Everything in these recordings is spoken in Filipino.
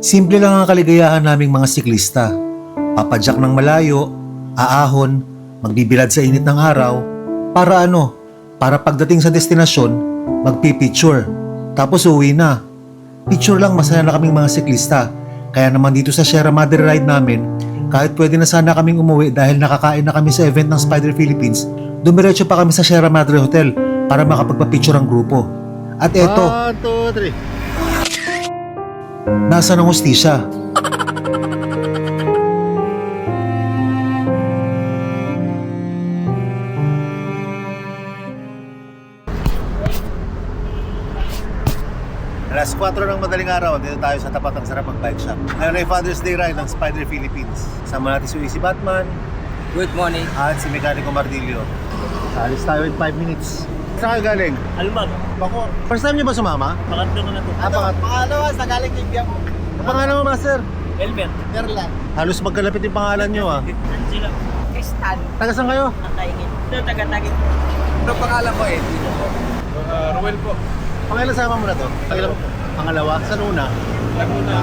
Simple lang ang kaligayahan naming mga siklista. Papadyak ng malayo, aahon, magbibilad sa init ng araw, para ano? Para pagdating sa destinasyon, magpipicture. Tapos uwi na. Picture lang, masaya na kaming mga siklista. Kaya naman dito sa Sierra Madre ride namin, kahit pwede na sana kaming umuwi dahil nakakain na kami sa event ng Spider Philippines, dumiretso pa kami sa Sierra Madre Hotel para makapagpapicture ang grupo. At eto, 1, 2, 3. nasa ng hustisya. Alas 4 ng madaling araw, dito tayo sa tapat ng Sarapag Bike Shop. Ngayon ay Father's Day ride ng Spider Philippines. Sama natin si Easy Batman Good morning. at si Mekaniko Mardilio. Alis tayo in 5 minutes. Saan kayo galing? Almag. Bako. First time niyo ba sumama? Pangatlo ko na to. Pangalawa, sa galing kay Biang. Ang pangalan mo, Master? Elmer. Perlan. Halos magkalapit yung pangalan niyo, ah. Sila. Kristal. Taga saan kayo? Nakaingin. Ito, taga-tagin. Ano pangalan ko eh? Ruel po. Pangilan sama mo na to? Pangilan pangalawa? Saan una? Laguna.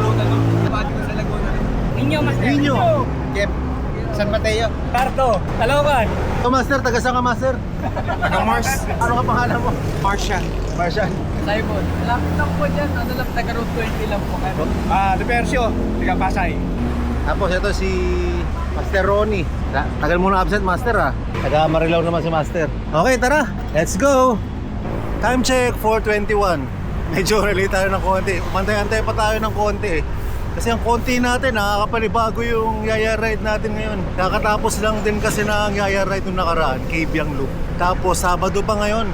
Pati ko sa Laguna. Ninyo, Master. Ninyo. Jeff. San Mateo. Cardo. Caloocan. Oh, Master, taga saan ka, Master? Taga Mars. Ano ka pangalan mo? Martian. Martian. Saibon. Lapit lang po dyan. Ano lang, taga-road 20 lang po. Lupercio. Taga Pasay. Tapos ito si Master Ronnie. Tagal muna absent, Master, ah. Taga Marilao naman si Master. Okay, tara. Let's go. Time check, 4:21. Medyo relate tayo ng konti. Umantay-antay pa tayo ng konti eh. Kasi ang konti natin, nakakapanibago yung Yaya Ride natin ngayon. Kakatapos lang din kasi na ang Yaya Ride nung nakaraan, Kabyang Loop. Tapos Sabado pa ngayon.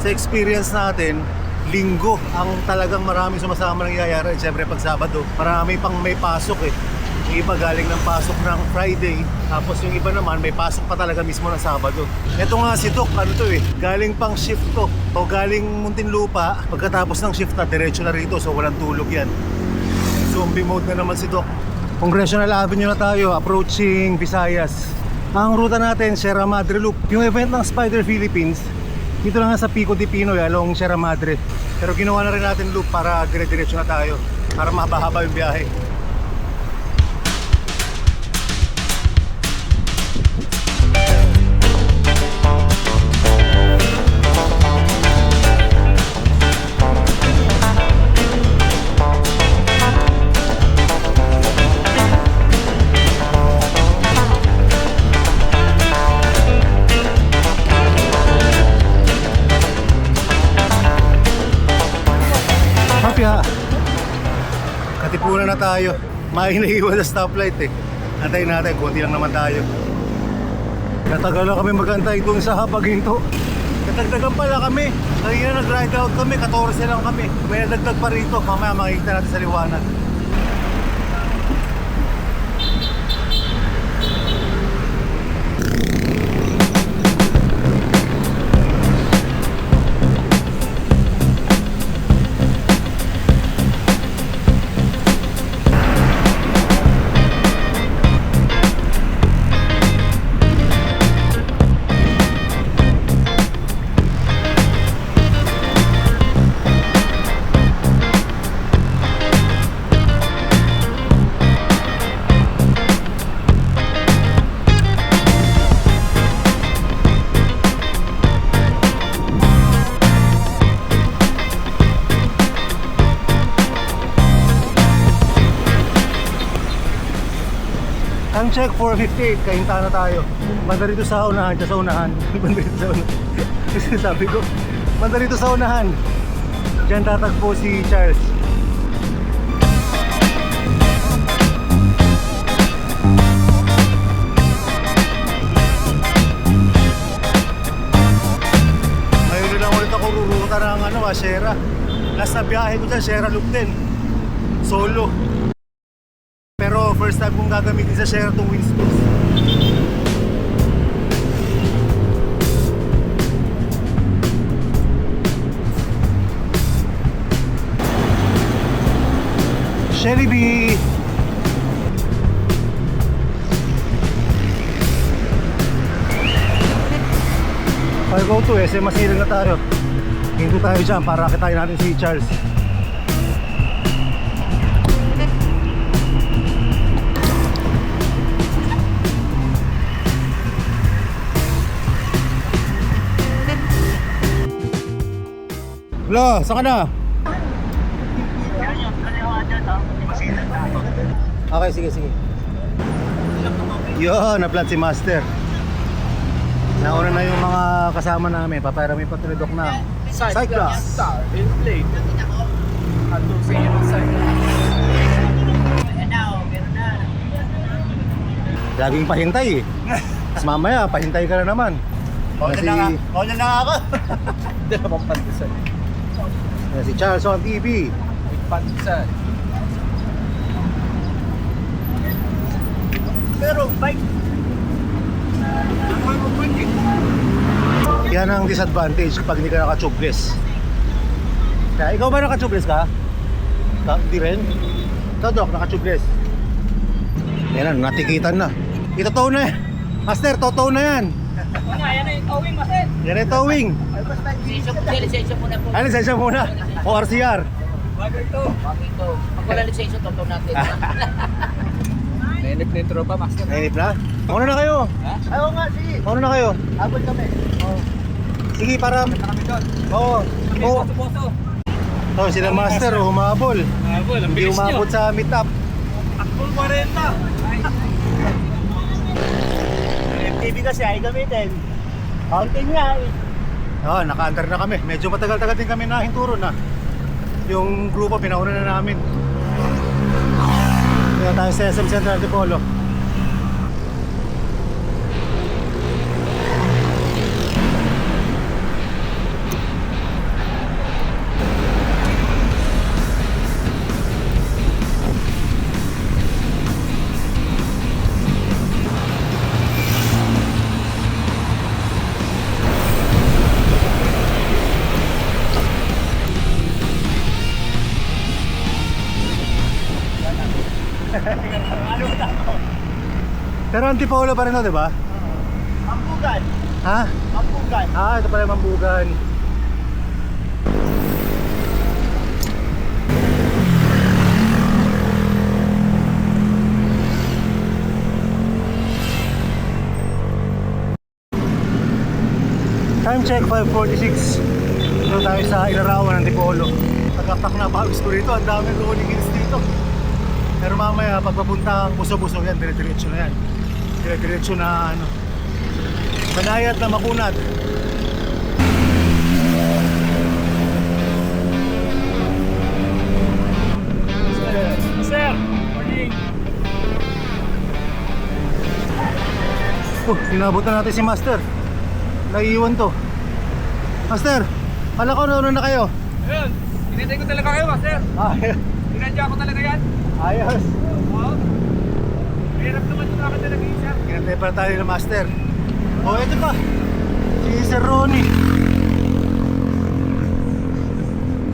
Sa experience natin, Linggo ang talagang maraming sumasama ng Yaya Ride. Siyempre pag Sabado, marami pang may pasok eh. Yung iba galing ng pasok ng Friday, tapos yung iba naman may pasok pa talaga mismo ng Sabado. Ito nga si Doc, ano to eh, galing pang shift to o galing Muntinlupa, pagkatapos ng shift na diretso na rito, so walang tulog yan. Zombie mode na naman si Doc. Congressional Avenue na tayo, approaching Visayas. Ang ruta natin, Sierra Madre Loop. Yung event ng Spider Philippines, dito lang sa Pico de Pinoy along Sierra Madre. Pero ginawa na rin natin loop para dire-diretso na tayo, para mahaba-haba yung biyahe. Mafia, katipunan na tayo. Mahinaiwan sa stoplight eh. Antayin natin, konti lang naman tayo. Natagal na kami magantay dun sa Hapaginto. Katagdagan pala kami. Kanina nag-ride out kami, 14 lang kami. May nadagdag pa rito, mamaya makikita natin sa liwanag. Time check 4:58, kahinta na tayo. Banda rito sa unahan, sa unahan. Banda rito sa unahan. Kasi sabi ko, banda rito sa unahan. Diyan tatagpo si Charles. Ngayon lang ulit ako ruruta ng Sierra. Last na biyahe ko dyan, Sierra Loop din. Solo. Pero first time kong gagamitin sa Sierra itong windspace. Shelly B! 502 SM Masilang na tayo. Hinto tayo dyan para kitain natin si Charles. Lo, saan ka na? Okay, sige, sige. Yun, na-plant si Master. Nauna na yung mga kasama namin. Papayaramin pa tulidok na Cyclops. Star, in play. At doon sa iyo, Cyclops. Laging pahintay eh. Tapos mamaya, pahintay ka na naman. Mauna na ako. Dalawang pantisan. Si Charles on TV. Pantisan. Pero bike. Yan ang disadvantage kapag hindi ka naka-tubeless. Kaya ikaw ba naka-tubeless ka? Hindi rin? Ikaw Doc, naka-tubeless. Yan na, natikitan na. Itotow na eh. Master, totow na yan. Yan na yung towing, Master. Yan ay towing. Lisensya muna po. Ano, lisensya muna. O RCR. Bagay to. Bakit to? Pag wala lisensya, totoo natin. Nainip na yung tropa, Master. Nainip na? Mauna na kayo. Ayaw nga, sige. Mauna na kayo. Abot kami. Sige, para... Punta kami doon. Oo. Oo. Boso-boso. Oh, sila Master, humabol. Habol, ang Hindi bilis nyo. umabot sa meet-up. Takbol 40. TV kasi ay gamitin. Counting nga eh. Oo, naka-under na kami. Medyo matagal-tagal din kami na hinturo na. Yung grupo, pinauna na namin. Kaya tayo sa SM Central Antipolo. Pero Antipolo pa rin to, di ba? Mambugan. Ha? Mambugan. Ah, ito pala yung Mambugan. Time check 5:46. Dito tayo sa Ilarawan, Antipolo. Pagkaktak na pagos ko rito, ang daming rolling hills dito. Pero mamaya pagpapuntang Buso-Buso yan, dire-diretso na yan. Dire-diretso na ano, Banayad na Makunat. Sir, morning. Inabot na natin si Master. Naiiwan to. Master, pala ko nauna na kayo. Ayun, hinintay ko talaga kayo, Master. Pinadya ko talaga yan. Ayos. Oo. Mahirap naman yung nakakita nag-iisa. Kinantay pa tayo ng Master. Oh, ito pa. Si Sir Ronnie.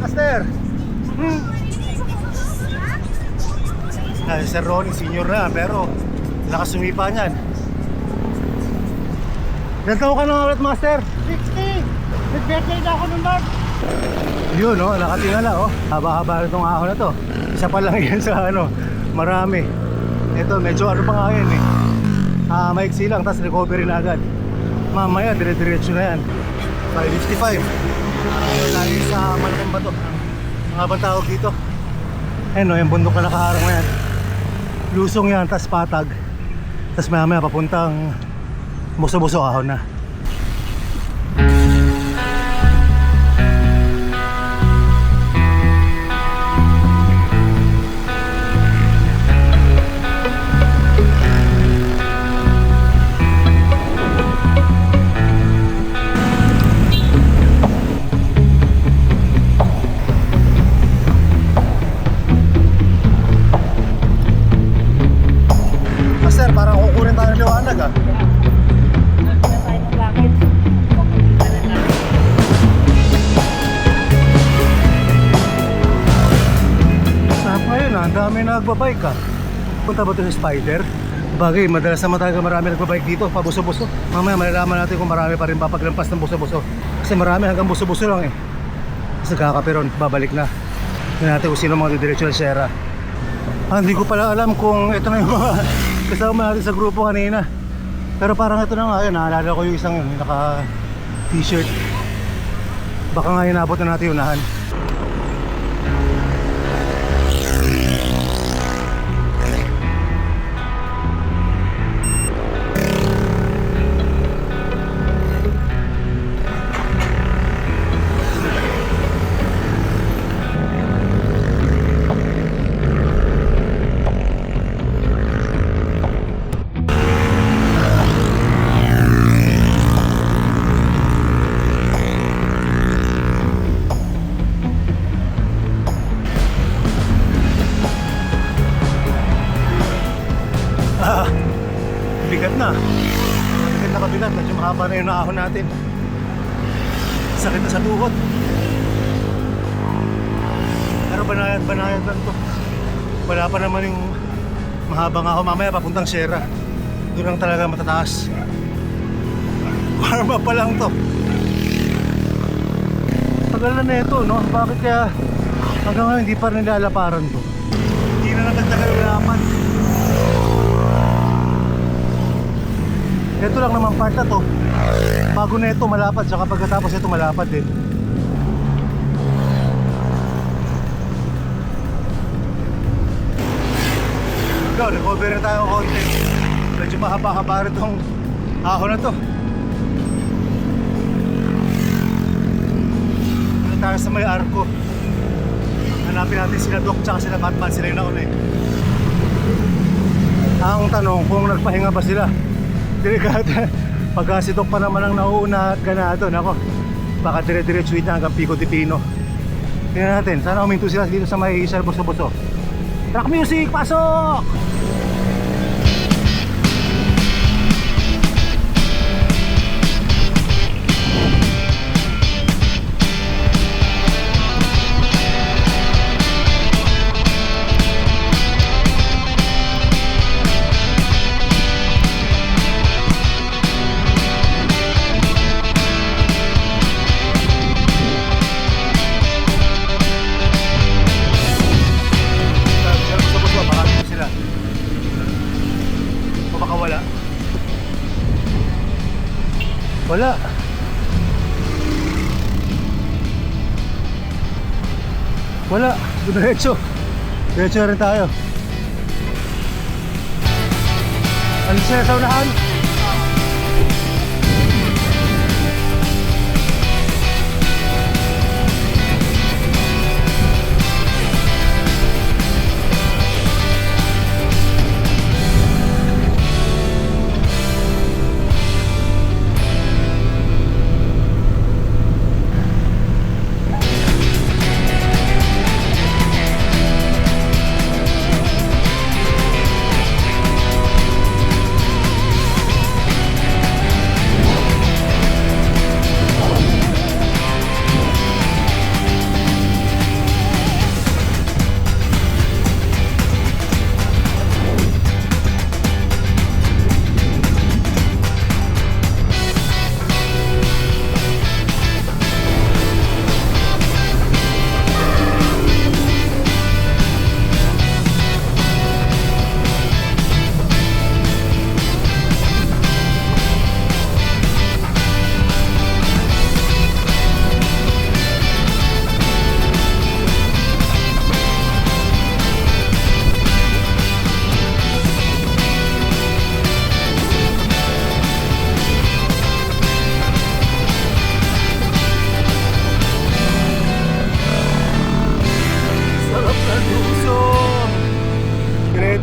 Master. Si Sir Ronnie, senior na, pero lakas sumipa niyan. Ilan taon ka na ulit, Master? 60! Nag-birthday na ako nun, Mark. Yun, no? Nakatingala, oh. Haba-haba na itong ahon na to. Isa pa lang yan sa ano, marami. Ito, medyo ano pa nga yan eh. Maiksi lang, tapos recovery na agad. Mamaya, dire-diretso na yan. 555. Lagi sa malaking bato. Mga bang tawag dito? Ayun, no? Yung bundok na nakaharang na yan. Lusong yan, tapos patag. Tapos mamaya, papuntang Buso-Buso ahon na. Master, parang kukunin tayo ng liwanag ah. Sarap ngayon ah, ang dami nagbabike ah. Punta ba ito sa Spider? Bagay, madalas naman talaga marami nagbabike dito, pa Buso-Buso. Mamaya malalaman natin kung marami pa rin papaglampas ng Buso-Buso. Kasi marami hanggang Buso-Buso lang eh. Kasi kakaperon, babalik na. Tingnan natin kung sino mga didiretso ng Sierra. Hindi ko pala alam kung ito na yung mga kasama natin sa grupo kanina. Pero parang ito na nga, yun, naalala ko yung isang yun, naka t-shirt. Baka nga inabot na natin unahan. Bigat na. Bigat na kabigat. Medyo mahaba na yung naahon natin. Sakit na sa tuhod. Pero banayad lang to. Wala pa naman yung mahabang ako. Mamaya papuntang Sierra. Doon lang talaga matataas. Warm up pa lang to. Tagal na ito, no? Bakit kaya hanggang ngayon hindi pa nilalaparan to? Hindi na nagtagal naman. Ito lang naman part na to. Bago na ito malapad, saka pagkatapos ito malapad din. Go, recover na tayo ng konti. Medyo mahaba-haba rin itong ahon na to. Ano tayo sa may arko. Hanapin natin sila Doc tsaka sila Batman. Sila yung nauna eh. Ang tanong kung nagpahinga ba sila. Pagka si Doc pa naman ang nauuna at ganado, nako, baka dire-diretsuit na hanggang Pico de Pino. Tingnan natin, sana huminto sila dito sa may Salboso-Boso. Track music, pasok! Wala. Wala. Diretso. Diretso na rin tayo. Ano siya sa unahan?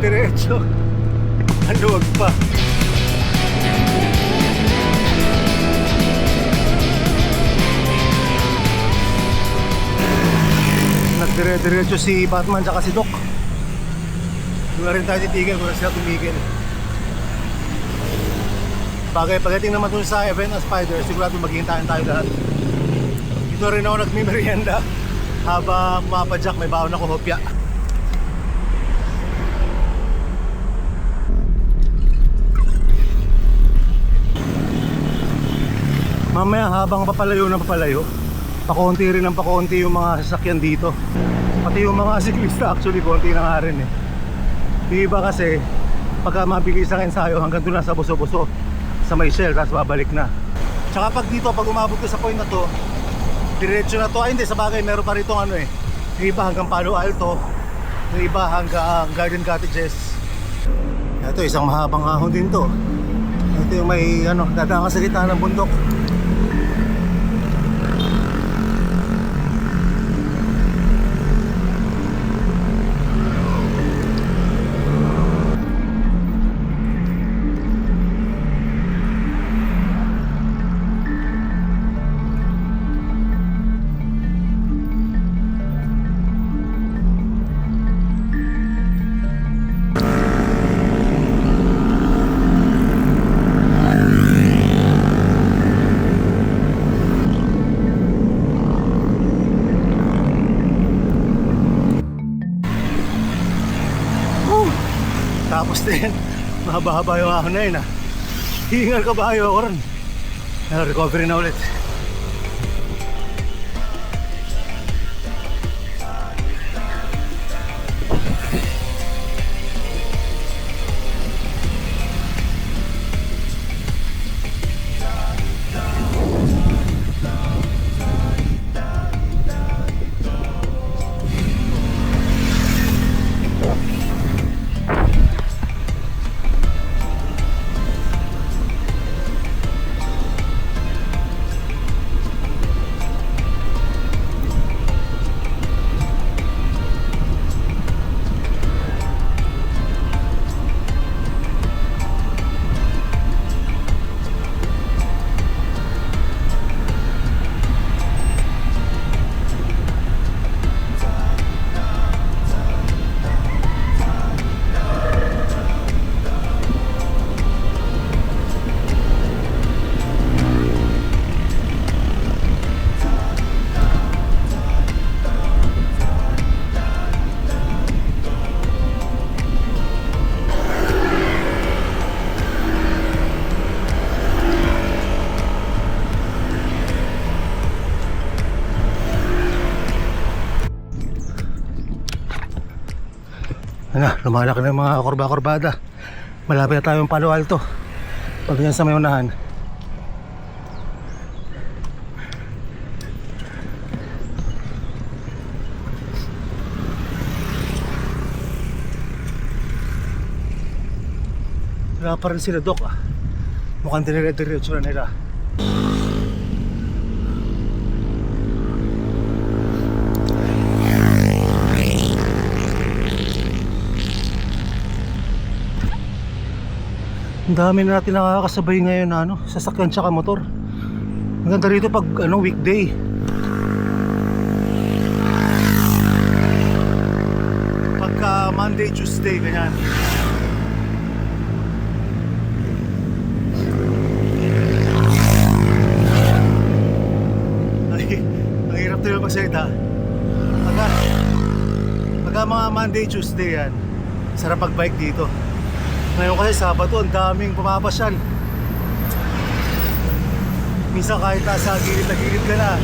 Diretso. Ang luwag pa. Nagdire-diretso si Batman tsaka si Doc. Doon na rin tayo titigil kung na sila tumigil. Pagdating naman dun sa event ng Spider, sigurado maghihintayin tayo lahat. Dito rin ako nagmimerienda habang mapadyak, may baon ako hopya. Mamaya habang papalayo na papalayo, pakonti rin ng pakonti yung mga sasakyan dito. Pati yung mga siklista actually konti na nga rin eh. Di ba kasi pagka mabilis ang ensayo hanggang doon na sa Boso-Boso sa may Shell, tapos babalik na. Tsaka pag dito, pag umabot ka sa point na to, diretso na to. Ay hindi, sa bagay meron pa rito ano eh. Yung iba hanggang Palo Alto, yung iba hanggang Garden Cottages. Ito isang mahabang ahon din to. Ito yung may ano, dadaan ka sa gitna ng bundok. Tapos din, mahaba-haba yung ahon na yun ah. Hingal kabayo ako rin. Recovery na ulit. Ano, lumalaki na yung mga kurba-kurbada. Malapit na tayong Palo Alto. Pag yan sa may unahan. Wala pa rin sila, Doc ah. Mukhang dinire-diretso na nila. Ang dami na natin nakakasabay ngayon na ano, sasakyan tsaka motor. Ang ganda rito pag ano, weekday. Pagka Monday, Tuesday, ganyan. Ay, ang hirap tayo magsalita. Pagka mga Monday, Tuesday yan, sarap pag-bike dito. Ngayon kasi Sabado, ang daming pumapasyal. Minsan kahit nasa gilid na gilid ka na,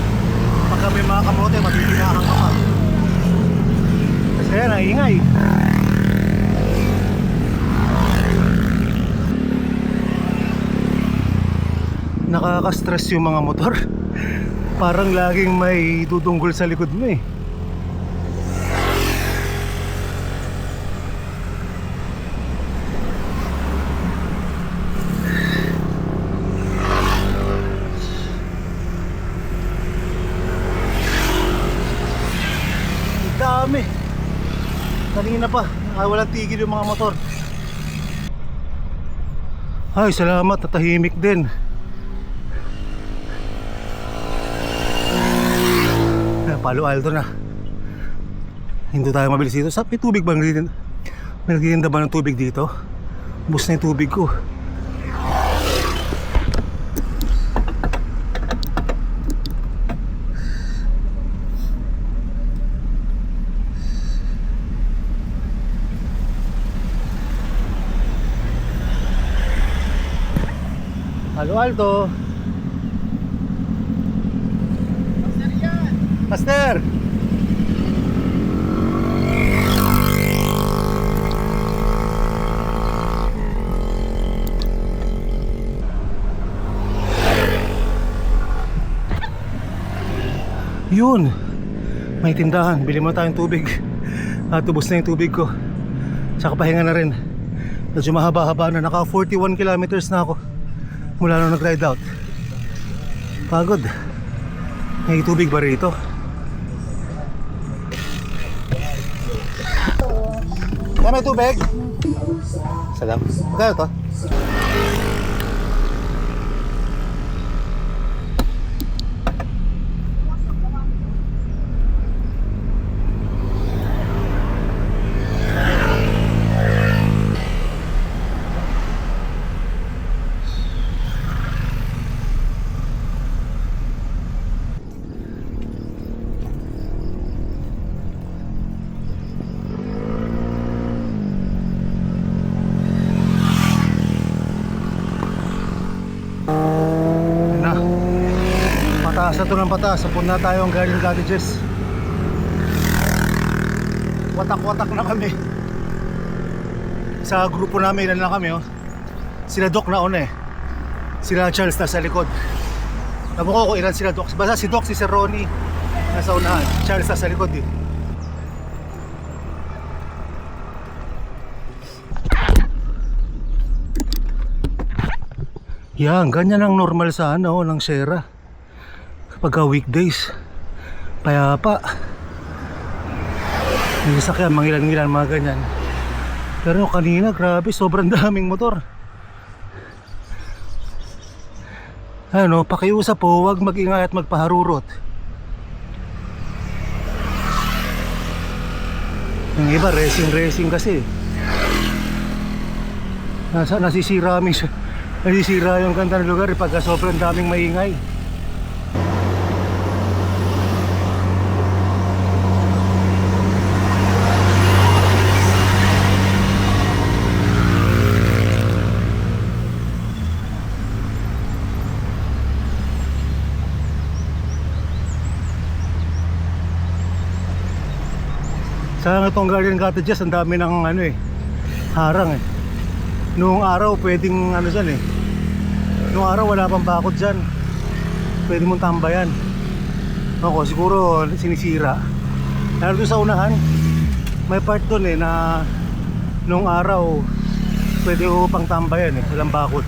pagka may mga kamote, matitinahan ka pa. Kasi yan, ang ingay. Nakaka-stress yung mga motor. Parang laging may dudunggol sa likod mo eh. Dami. Kanina pa, walang tigil yung mga motor. Ay, salamat, tatahimik din. Palo Alto na. Hindi tayo mabilis dito. May tubig ba? May nagtitinda ba ng tubig dito? Bus na yung tubig ko. Palo Alto. Master! Ayun, may tindahan. Bili mo tayong tubig. At ubos na yung tubig ko. Tsaka pahinga na rin. Medyo mahaba-haba na. Naka 41 kilometers na ako mula nung nag-ride out. Pagod. May tubig ba rito? May tubig? Salam. Kaya to? Na. Pataas na to ng pataas. Sapun na tayo ang Garden Cottages. Watak-watak na kami. Sa grupo namin, ilan lang kami oh. Sila Doc na una eh. Sila Charles na sa likod. Tabo ko kung ilan sila Doc. Basta si Doc, si Sir Ronnie nasa unahan. Charles na sa likod eh. Yan, ganyan ang normal sa ano, ng Sierra. Kapag weekdays, payapa. May sasakyan, mangilan-ngilan, mga ganyan. Pero kanina, grabe, sobrang daming motor. Ano, pakiusap po, huwag mag-ingay at magpaharurot. Yung iba, racing kasi. Nasisira yung ganda ng lugar pagka sobrang daming maingay. Sa itong Garden Cottages, ang dami ng ano eh, harang eh. Noong araw pwedeng ano dyan eh. Noong araw wala pang bakod dyan. Pwede mong tambayan. Ako siguro sinisira. Lalo doon sa unahan, may part doon eh na noong araw pwede ko pang tambayan eh. Walang bakod.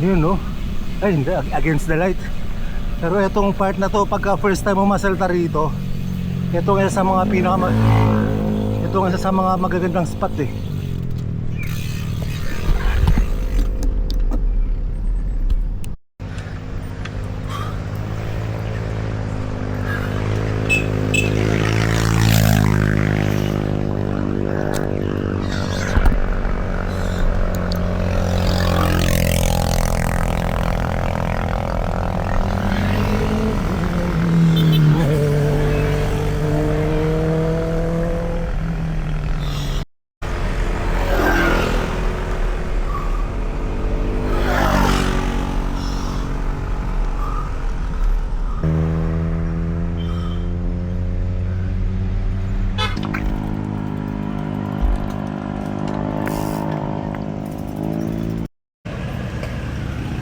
Yun no? Ay hindi, against the light. Pero itong part na to, pagka first time mo masalta rito, itong isa sa mga itong isa sa mga magagandang spot eh.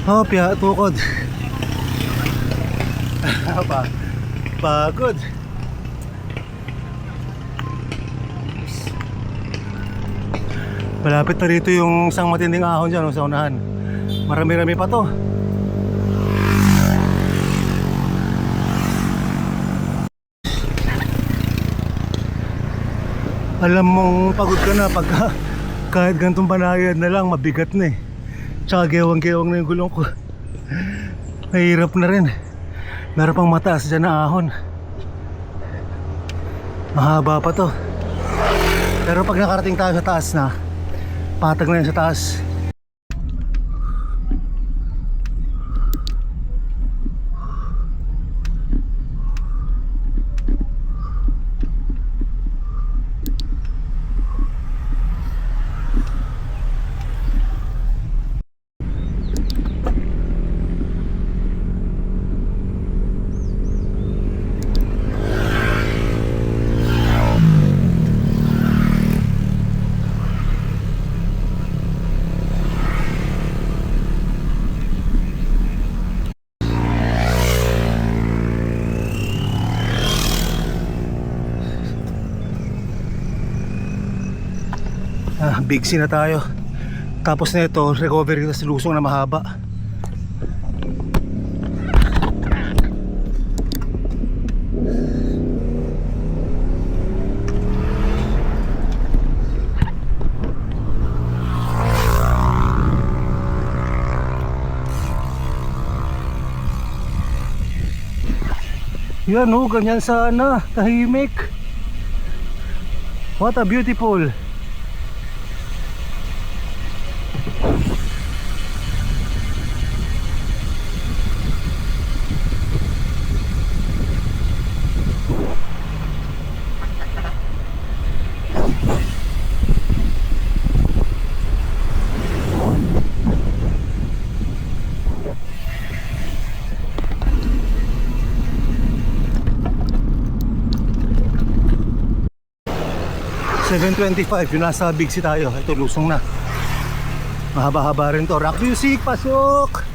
Oh, piya, tukod. Pagod. Malapit na rito yung isang matinding ahon dyan sa unahan. Marami-rami pa to. Alam mong pagod ka na pagka kahit gantong banayad na lang, mabigat na eh. Tsaka gewang-gewang na yung gulong ko. Mahirap na rin. Meron pang mataas dyan na ahon. Mahaba pa to. Pero pag nakarating tayo sa taas na, patag na yan sa taas. Big C na tayo. Tapos na ito, recovery na sa lusong na mahaba. Yan oh, ganyan sana, tahimik. What a beautiful. $7.25, yung nasa Big C tayo. Ito, lusong na. Mahaba-haba rin to. Rock music, pasok!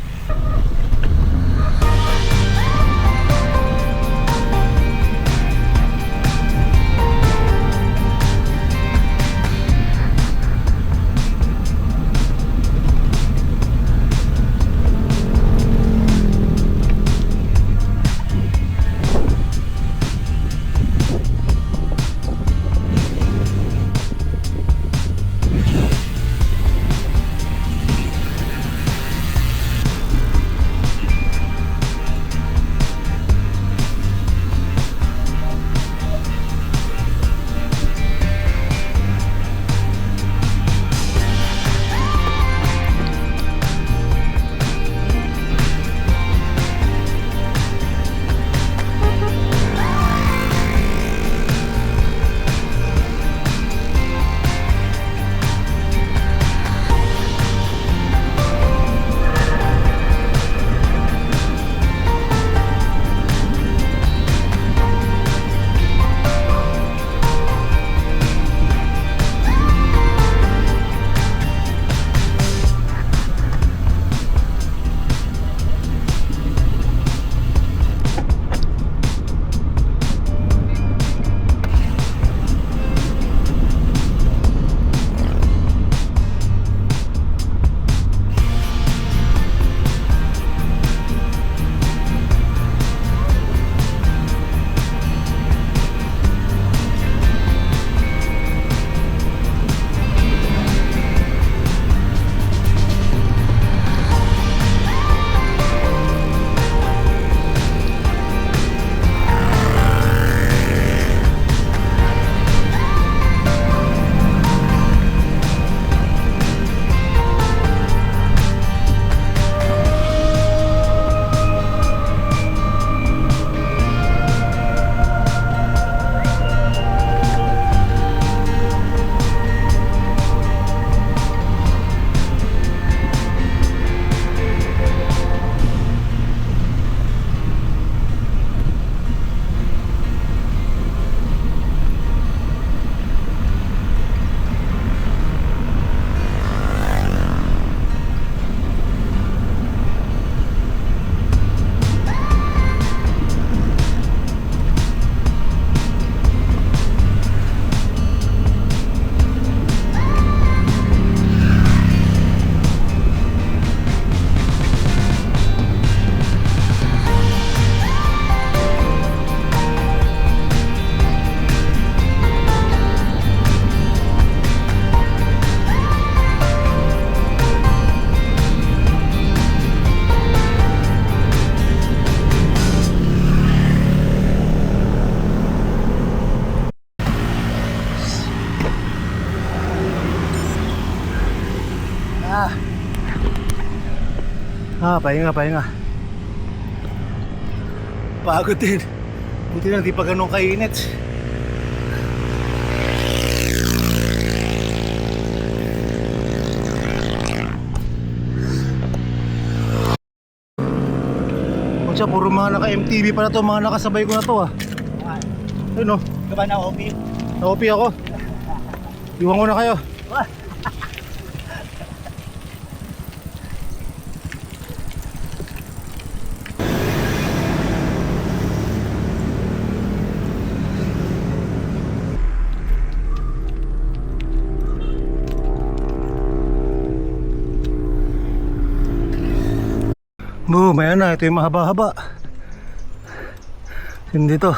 Pahinga. Pagod din. Buti lang di pa ganun kainit. O siya, puro mga naka-MTV pa na to. Mga nakasabay ko na to ah. Ayun o. Ito ba na OP? Na-OP ako. Iwan ko na kayo. Boom, ayan na. Ito yung mahaba-haba. Hindi to.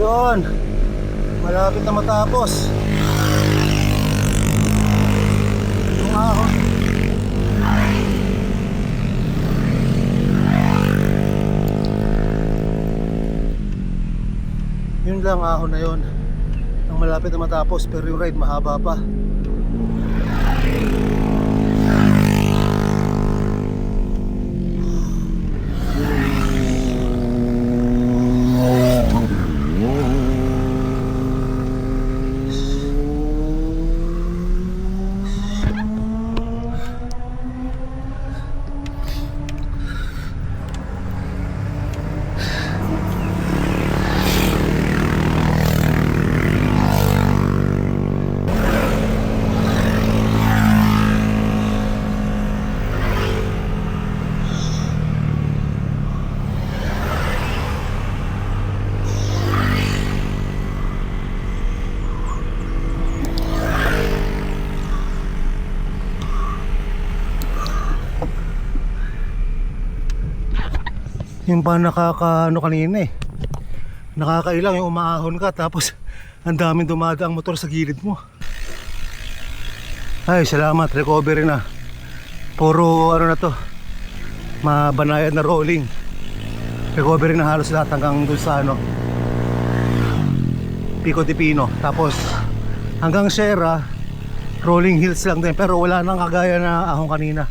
Yun. Malapit na matapos. Yung ahon. Yun lang ahon na yun. Ang malapit na matapos pero yung ride mahaba pa. Yung pa nakakaano kanina eh. Nakakailang yung umaahon ka tapos ang daming dumadaang motor sa gilid mo. Ay, salamat, recovery na. Puro ano na to, mabanayad na rolling. Recovery na halos lahat hanggang dun sa ano, Pico de Pino. Tapos hanggang Sierra, rolling hills lang din. Pero wala nang kagaya na ahon kanina.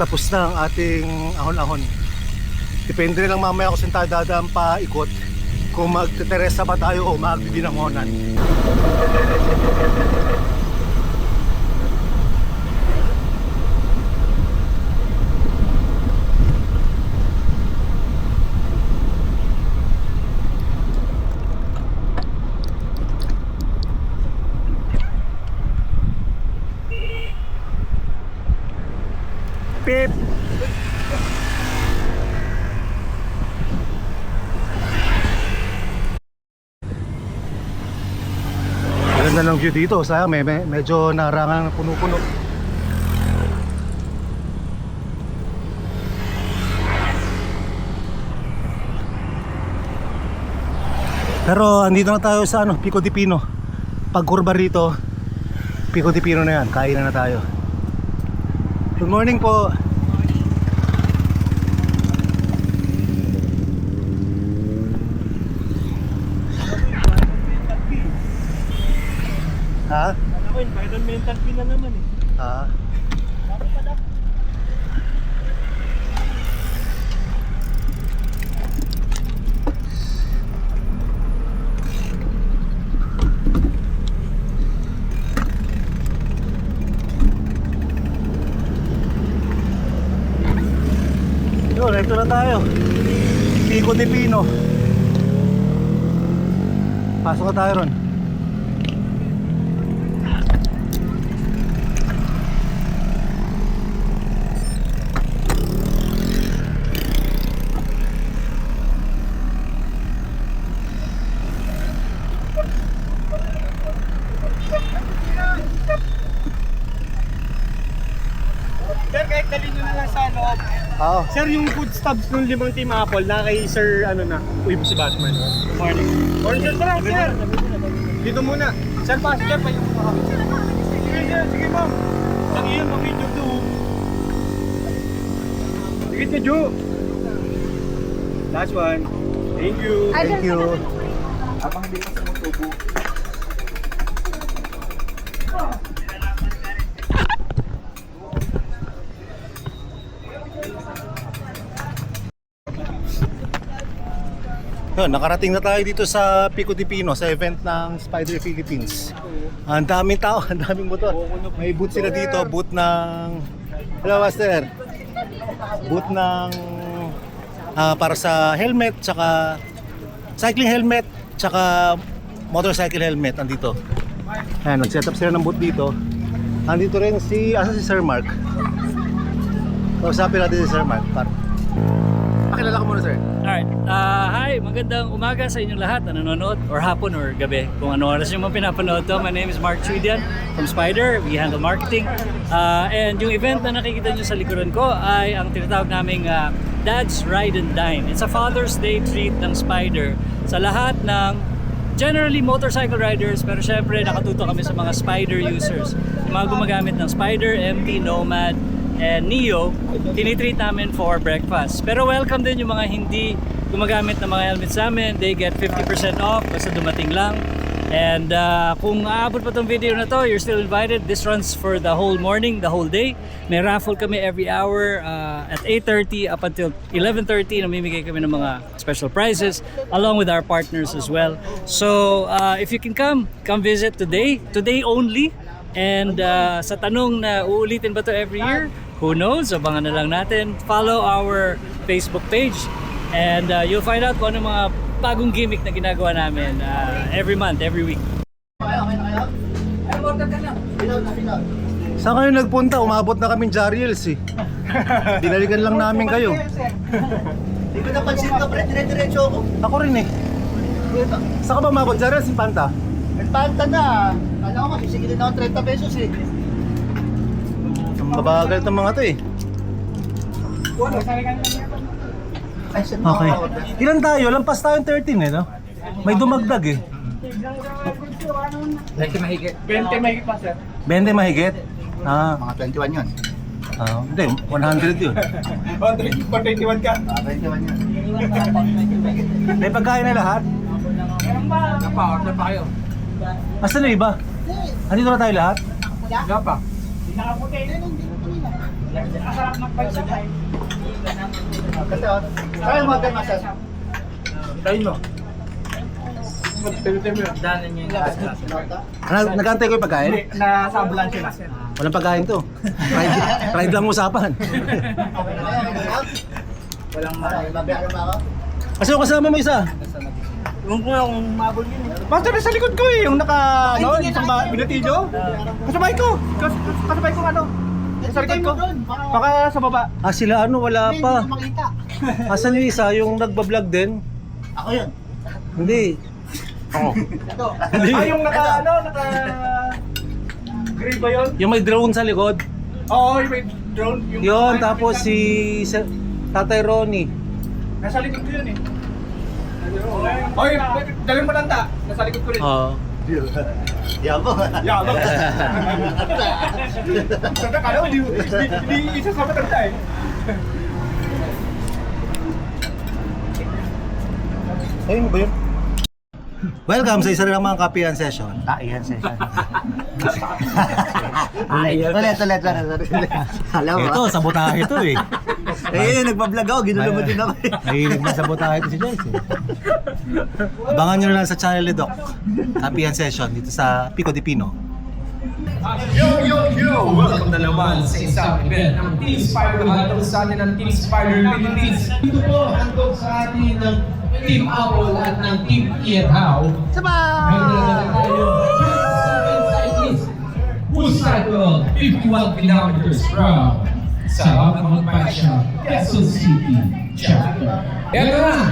Tapos na ang ating ahon-ahon. Depende lang mamaya kung saan tayo dadaan pa ikot. Kung magte-Teresa ba tayo o magbibinangonan. Pip! Ganda ng view dito. Sayang medyo narangan ng puno-puno. Pero andito na tayo sa ano, Pico de Pino. Pag kurba rito, Pico de Pino na yan. Kainan na tayo. Good morning po. Ha? Ako, environmental fee na naman eh. Ha? Yun, ito na tayo. Pico de Pino. Pasok na tayo ron. Sir, kahit dali nyo na lang sa loob. Oo. Sir, yung food stubs ng 5 Team Apple na kay Sir, ano na, uy, si Batman. Morning. Morning, sir, tara, sir. Dito muna. Sir, passenger pa yung mga kami. Sige, sir, sige, ma'am. Lagi yun, mag-video to. Sige, sir, Joe. Last one. Thank you. Thank you. Abang hindi pa sumutubo. Yun, nakarating na tayo dito sa Pico de Pino sa event ng Spider Philippines. Ang daming tao, ang daming motor. May booth sila dito, booth ng... Hello, Master. Booth ng... para sa helmet, tsaka cycling helmet, tsaka motorcycle helmet andito. Ayan, nag-set up sila ng booth dito. Andito rin si Sir Mark. Kausapin natin si Sir Mark. Pakilala ko muna, sir. Alright, hi, magandang umaga sa inyong lahat na nanonood or hapon or gabi kung ano oras yung mga pinapanood to. My name is Mark Chuidian from Spider. We handle marketing. And yung event na nakikita nyo sa likuran ko ay ang tinatawag naming Dad's Ride and Dine. It's a Father's Day treat ng Spider sa lahat ng generally motorcycle riders, pero syempre nakatuto kami sa mga Spider users. Yung mga gumagamit ng Spider, MT, Nomad, and Neo, tinitreat namin for breakfast. Pero welcome din yung mga hindi gumagamit ng mga helmets namin. They get 50% off basta dumating lang. And kung aabot pa tong video na to, you're still invited. This runs for the whole morning, the whole day. May raffle kami every hour at 8:30 up until 11:30. Namimigay kami ng mga special prizes along with our partners as well. So if you can come visit today only. And sa tanong na uulitin ba to every year? Who knows? Abangan na lang natin. Follow our Facebook page and you'll find out kung ano mga bagong gimmick na ginagawa namin every month, every week. Saan kayo nagpunta? Umabot na kaming Jariels eh. Dinalikan lang namin kayo. Hindi ko napansin ka, pre. Dire-diretso ako. Ako rin eh. Saan ka ba umabot? Jariels, si Panta? Nagpanta na. Alam ko, masisigilin na ako 30 pesos eh. Ang babagal itong mga to eh. Ay, saan Okay. ako? Ilan tayo? Lampas tayong 13 eh, no? May dumagdag eh. 20 mahigit pa, sir. 20 mahigit? Mga 21 yun. Hindi, 100 yun. 21 ka. 21 yun. May pagkain na lahat? Napa-order pa kayo. Asan na iba? Andito na tayo lahat? Wala pa. Kasi, kaya mo agad masas. Tayo mo. Danan niyo yung Nagantay ko yung pagkain? nasa ambulansya na. Walang pagkain to. Ride lang usapan. Walang Mabiyagan ba ako? Kasi yung kasama mo isa. Yung ko yung mabol yun. Master, sa likod ko eh, yung isang binatilyo. Kasabay ko ano. Sa likod ko. Baka sa baba. Sila wala pa. Hindi makita. Asan yung isa? Yung nagbablog din? Ako yun. Hindi. Ito. Yung naka green ba yun? Yung may drone sa likod. Oo, yung may drone. Yun, tapos si Tatay Ronnie. Nasa likod ko yun eh. Oy, daling matanda. Nasa likod ko rin. Oo. Yabo. Yabang. Sabi ka naman, hindi isa sa matanda eh. Ayun ba yun? Welcome sa isa rin mga kapihan session. Iyan session. Ulit. Alam mo? Ito, sabotahe ito eh. Nagpa-vlog ako. Ginulo mo din ako. Mahilig na sabotahe ito si Joyce eh. Abangan nyo na lang sa channel ni Doc. Kapihan session dito sa Pico de Pino. Yo! Welcome na naman sa isang event ng Team Spider. Handog sa atin ng Team Spider Philippines. Dito po, handog sa atin ng Team Apple at ng Team Ian Howe. May dala tayo 7 cyclists who cycle 51 kilometers from sa Magpasya, Quezon City, chapter. Ito na!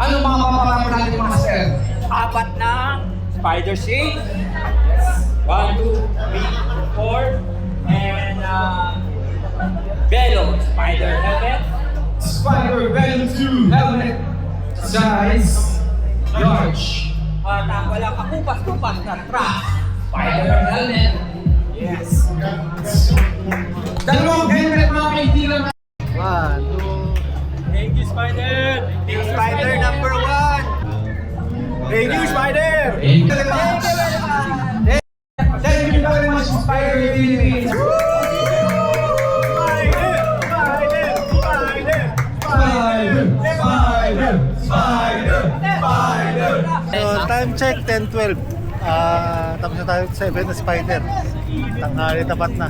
Ano mga papalaman natin mga sir? Apat na Spider Shade. 1, 2, 3, 4. And Velo Spider Helmet. Spider Venom 2 helmet size large. At ang walang kakupas-kupas na truck. Spider helmet. Yes. Dalawang helmet mga kaibigan. Thank you, Spider! Spider number 1. Thank you, Spider. Thank you very much, Spider Philippines. Time check 10:12. Tapos na tayo sa event na Spider. Tanghali tapat na.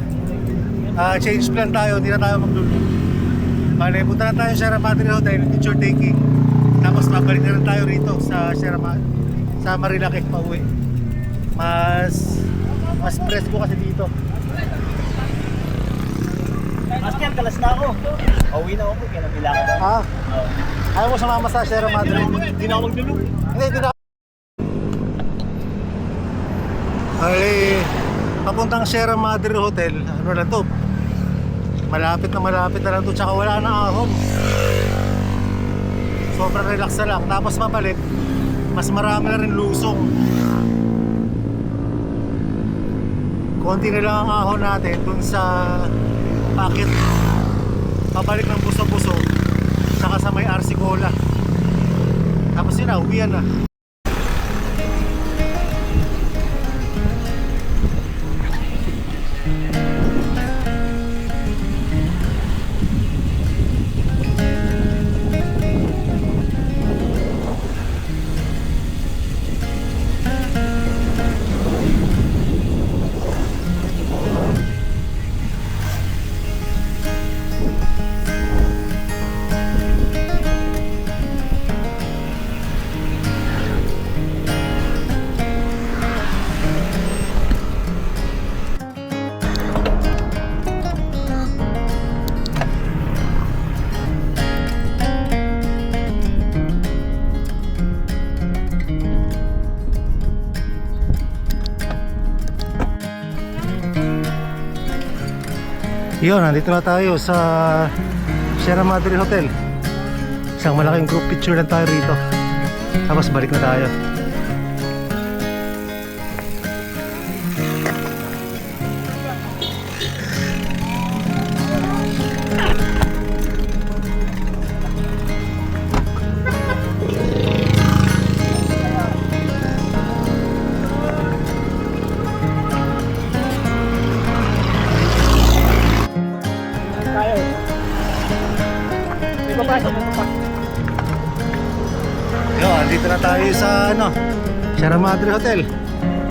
Change plan tayo, hindi na tayo magluluto. Bale, punta na tayo sa Sierra Madre Hotel, picture taking. Tapos babalik na lang tayo rito sa Sierra Madre, sa Marilake pauwi. Mas Mas presko kasi dito. Master, kalas na ako. Pauwi na ako, kaya kailangan. Ha? Ayaw mo sumama sa Sierra Madre? Hindi na ako magdulog. Hindi na. Ay, papuntang Sierra Madre Hotel. Ano na to? Malapit na lang to. Tsaka wala na ahon. Sobrang relax na lang. Tapos mabalik, mas marami na rin lusong. Konti na lang ang ahon natin dun sa packet. Pabalik ng buso-buso. Saka sa may RC Cola. Tapos yun na, uwian na. Yun, nandito na tayo sa Sierra Madre Hotel. Isang malaking group picture lang tayo rito. Tapos balik na tayo. Yo, andito na tayo sa Sierra Madre Hotel.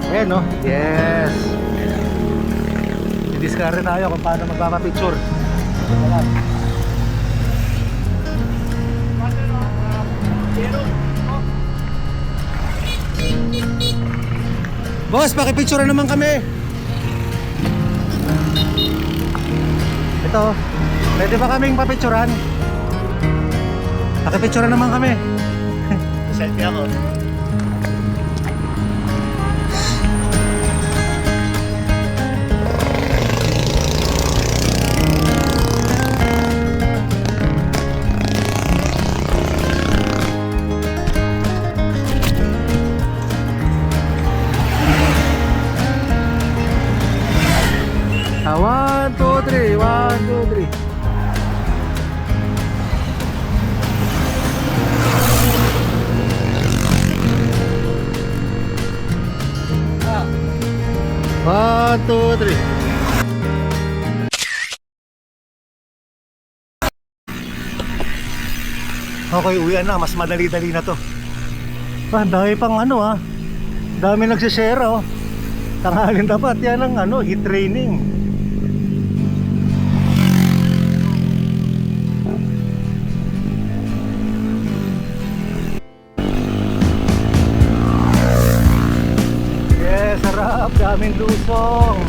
Ayan no? Yes. I-discover tayo kung paano magpapapicture. Ayan. Boss, pakipicture naman kami. Ito, pwede ba kaming papicturean? Pakipicture naman kami. Selfie ako. One, two, three. 1, 2, 3. One, two, three. Okay, uwian na. Mas madali-dali na to. Dami pang dami nagsishare Tanghalin dapat. Yan ang heat training. Yes, sarap. Daming lusong.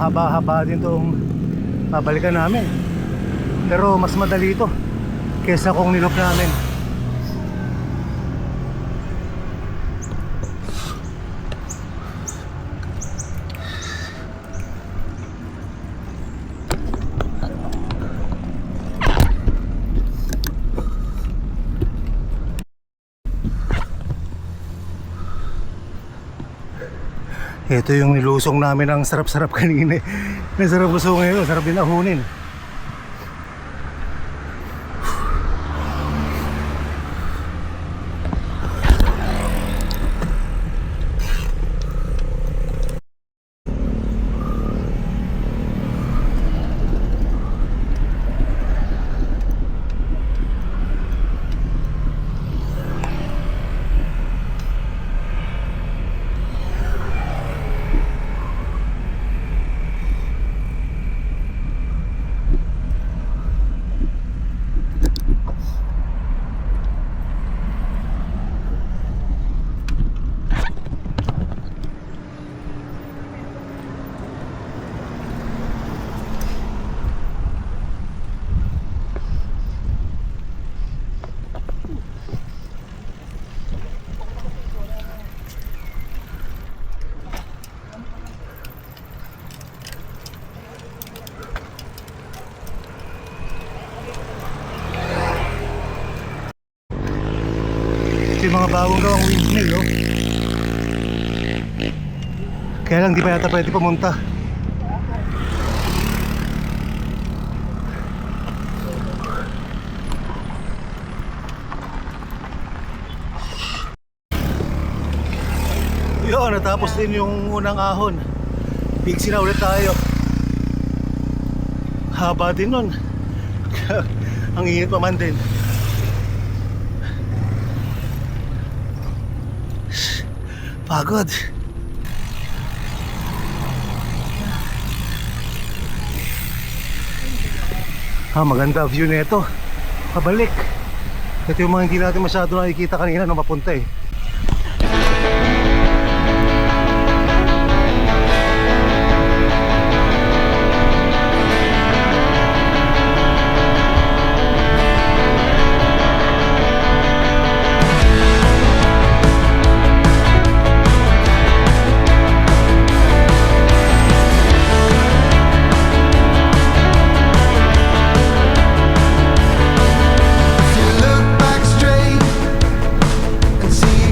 mahaba-haba din itong babalikan namin. Pero mas madali ito kesa kung nilop namin. Ito yung nilusong namin ang sarap-sarap kanina. Nasarap gusto ngayon, sarap din ahunin. Ito yung mga bagong gawang windmill, oh. Kaya lang di pa yata pwede pumunta. Yun, natapos din yung unang ahon. Pixie na ulit tayo. Haba din nun. Ang init pa man din. Pagod. Maganda view nito. Pabalik. Ito yung mga hindi natin masyado nakikita kanina nung mapunta eh. Look back straight and see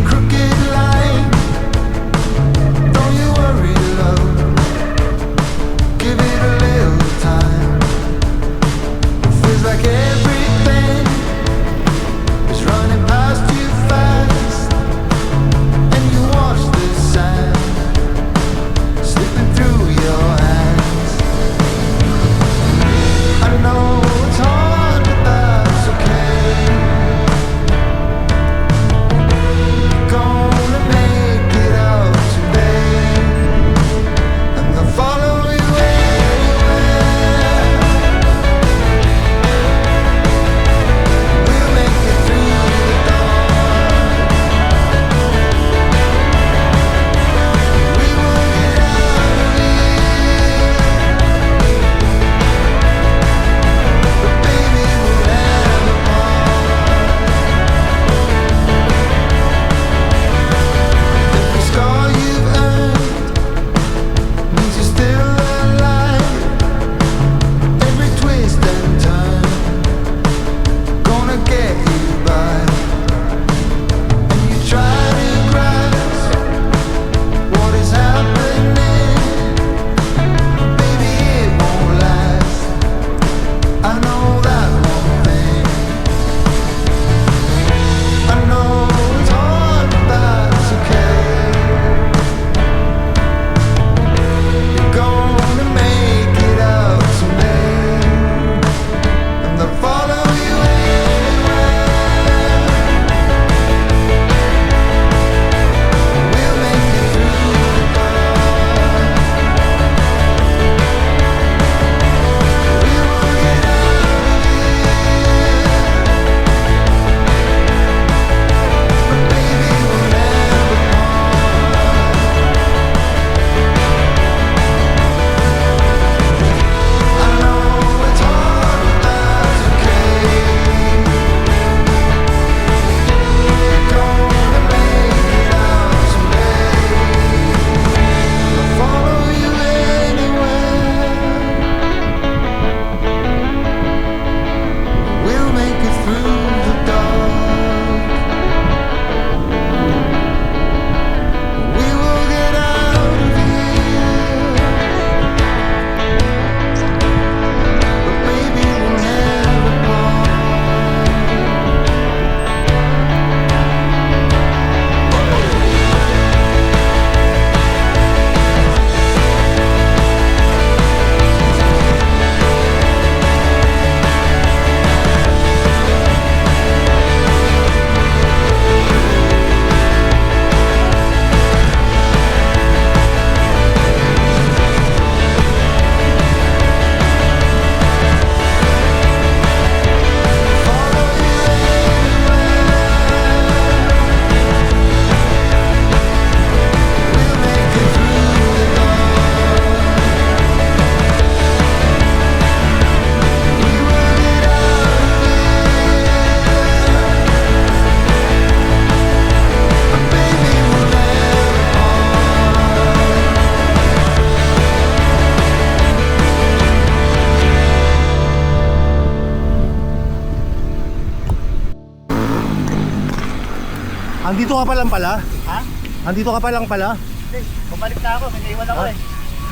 Andito ka pa lang pala? Ha? Andito ka pa lang pala? Hindi, bumalik na ako. May naiwan ako eh.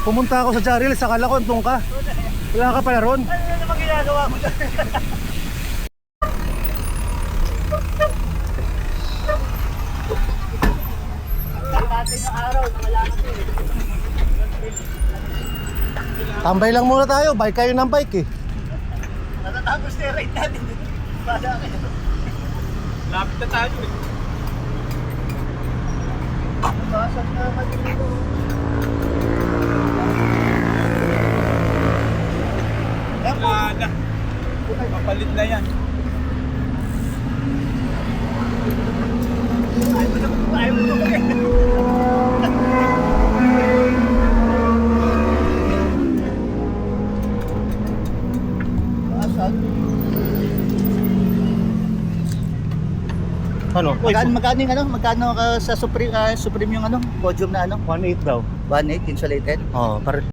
Pumunta ako sa Jaril, sakala ko andun ka. Wala ka pala ron. Ano naman ginagawa mo dyan? Natin yung araw, wala kasi eh. Tambay lang muna tayo, bike kayo ng bike eh. Natatapos na yung ride natin. Bala kayo. Lapit na tayo eh. Basan na dito. Wala na. Kapalit na yan. Ayaw mo ito eh. Basan. Ano? Magkano yung ano? Magkano ka sa Supreme yung ano? Podium na ano? 1.8 daw. 1.8 insulated. Oo, pare.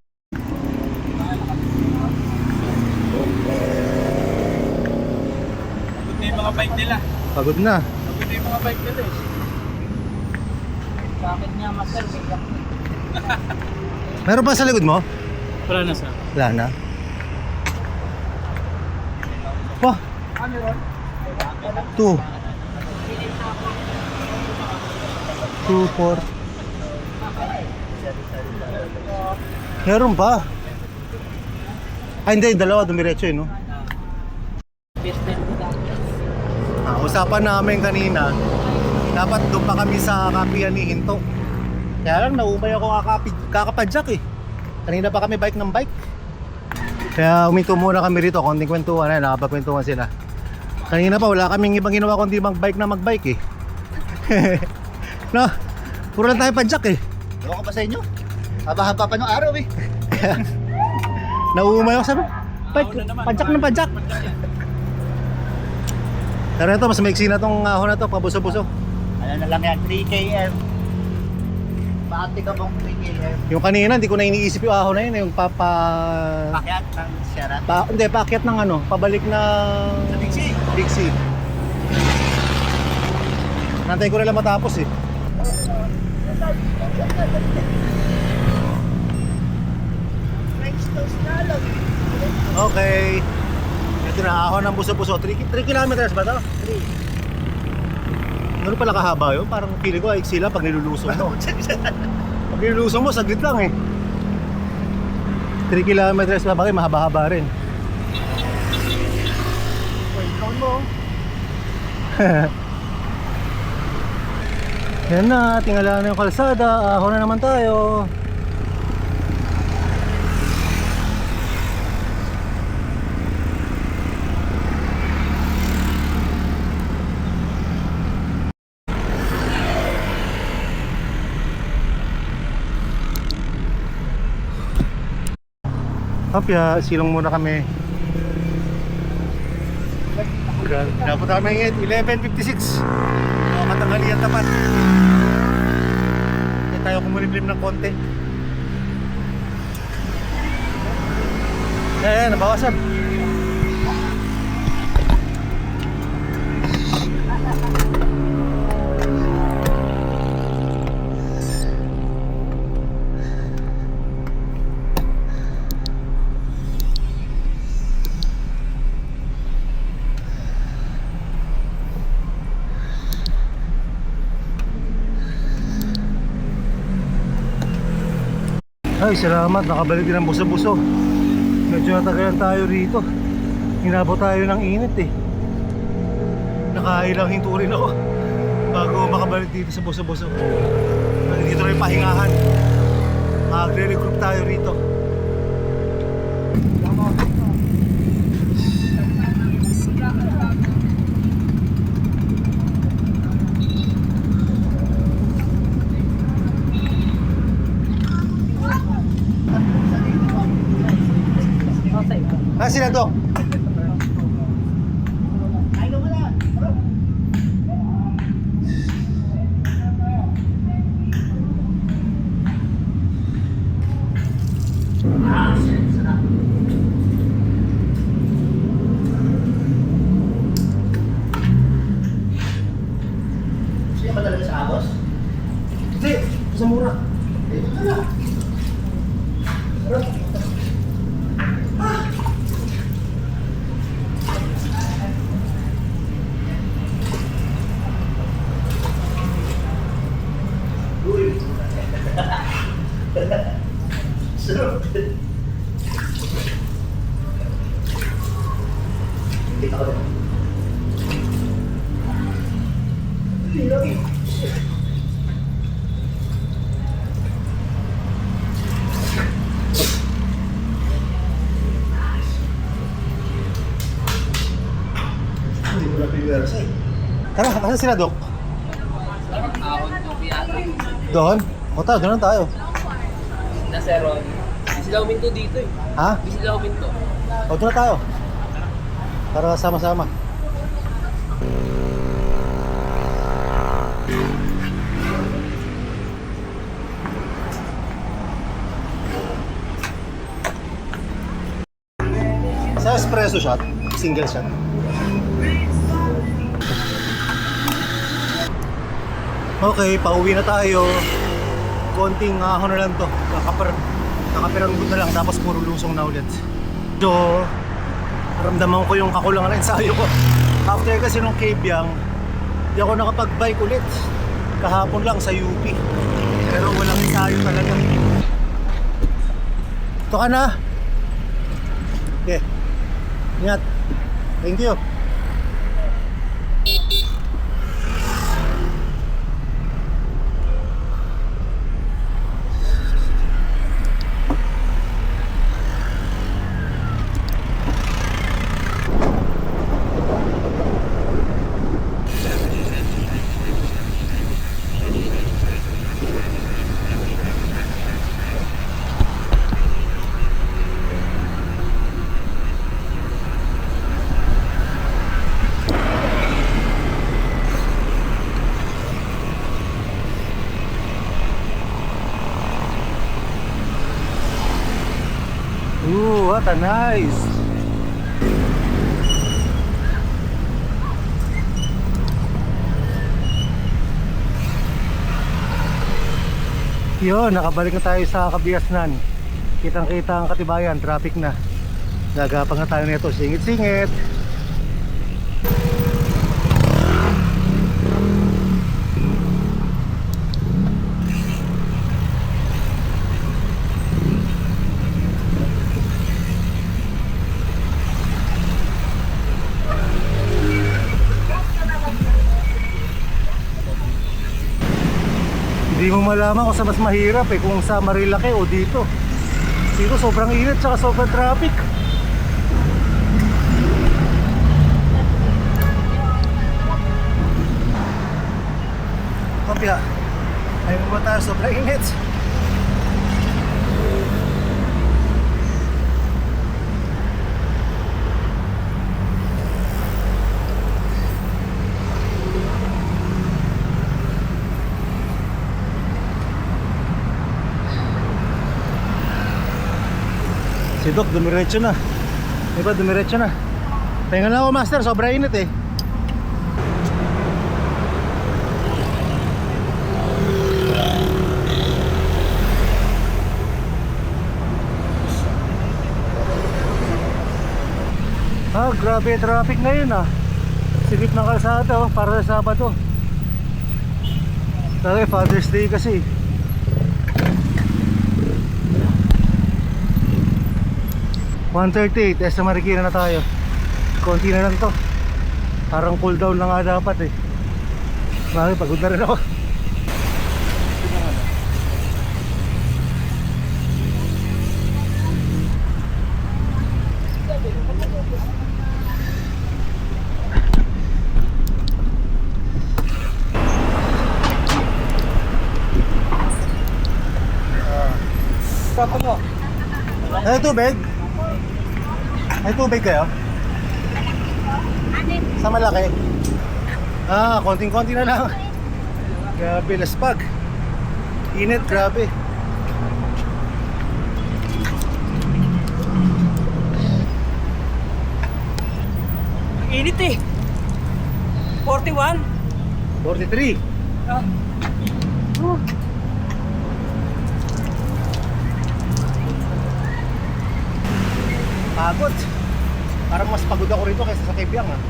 Pagod na yung mga bike nila. Pagod na. Pagod na yung mga bike nila eh. Bakit nga master? Meron pa sa likod mo? Wala na sir. Wala na. Wah! 2 4 Meron pa. Ay hindi, dalawa dumiretso eh no? Usapan namin kanina, dapat doon pa kami sa kapihan ni Hinto. Kaya lang naumay ako kakapadyak eh. Kanina pa kami bike ng bike. Kaya uminto muna kami rito, konting kwentuhan na, nakapagkwentuhan sila. Kanina pa wala kaming ibang ginawa kundi magbike na magbike eh. No, puro lang tayo padyak eh. Ewan ko ba sa inyo? Haba-haba pa nung araw eh. Nauumay ako sabi, bike, padyak na padyak. Pero ito, mas maiksi na tong ahon na to, pabuso-buso. Ano na lang yan, 3 km. Pati ka bang 3 km? Yung kanina, hindi ko na iniisip yung ahon na yun, yung Pakyat ng Sierra. hindi, paakyat ng ano, pabalik na Sa Bixi. Bixi. Nantay ko na lang matapos eh. French toast na lang. Okay. Ito na, ahon ng buso-buso. 3 kilometers ba to? 3. Ano pala kahaba yun? Parang pili ko ay sila pag nilulusong mo. Pag nilulusong mo, saglit lang eh. 3 kilometers pa bagay, mahaba-haba rin. Count mo. Yan na, tingala na yung kalsada. Ahon na naman tayo. Hapya, silong muna kami. Napunta kami ngayon, 11:56. Katanghalian tapat. Hindi tayo kumulimlim ng konti. Ayan, nabawasan. Ay, salamat. Nakabalik din ang buso-buso. Medyo natagalan tayo rito. Hinabot tayo ng init eh. Nakailang hinto rin ako bago makabalik dito sa buso-buso. Dito rin pahingahan. Magre-regroup tayo rito. Ah, sila to. Siya ba talaga sa Hindi, sa mura. Hindi ko na pinwersa eh. Tara, asan sila, Dok? Doon? O tayo, doon lang tayo. Nasa Ron. Busy daw minto dito eh. Ha? Busy daw minto. O doon na tayo. Para sama-sama. Sa espresso shot, single shot. Okay, pauwi na tayo. Konting ahon na lang to. Nakapiranggot na lang tapos puro lusong na ulit. So, ramdaman ko yung kakulangan ng ensayo ko. After kasi nung Kabyang, di ako nakapag-bike ulit. Kahapon lang sa UP. Pero walang ensayo talaga. Ito ka na. Okay. Ingat. Thank you. Ooh, what a nice! Yun, nakabalik na tayo sa Kabiasnan. Kitang-kita ang Katibayan, traffic na. Gagapang na tayo nito, singit-singit. Hindi mo malaman kung sa mas mahirap eh, kung sa Marilake o dito. Dito sobrang init tsaka sobrang traffic. Kapya, ayaw mo ba tayo sobrang init? Si Doc, dumiretso na. Diba, dumiretso na. Pahinga na ako, Master. Sobrang init eh. Grabe traffic ngayon ah. Sigit ng kalsada oh, para sa Sabado. Talaga Father's Day kasi. $138, sa Marikina na tayo. Konti na lang to. Parang cool down na nga dapat eh. Bakit, pagod na rin ako. Papa mo. Ay, tubig? Ay, tubig kayo? Sa malaki? Ah, konting-konti na lang. Grabe, laspag. Init, grabe. Init eh. 41. 43. Ah. ako rito kaysa sa Kebyang ah.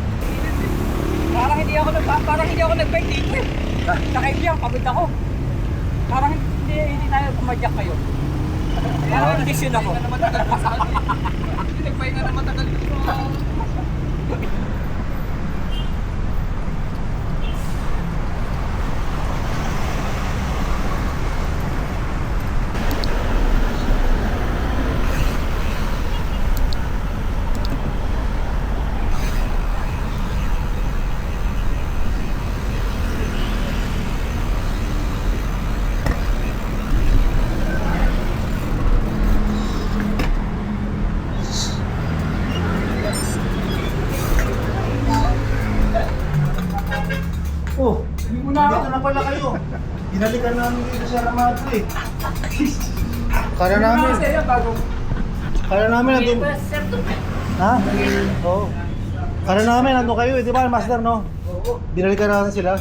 Parang hindi ako nag-bike dito eh. Sa Kaibiang, pagod ako. Parang hindi tayo pumadyak kayo. Kaya nag-decision ako. Nag-bike na matagal dito. Oh, dito na pala kayo. Binalikan namin dito sa Ramado eh. Kala namin. Kala namin nandun. Ha? Oo. Kala namin nandun kayo eh. Di ba, Master, no? Oo. Binalikan natin sila.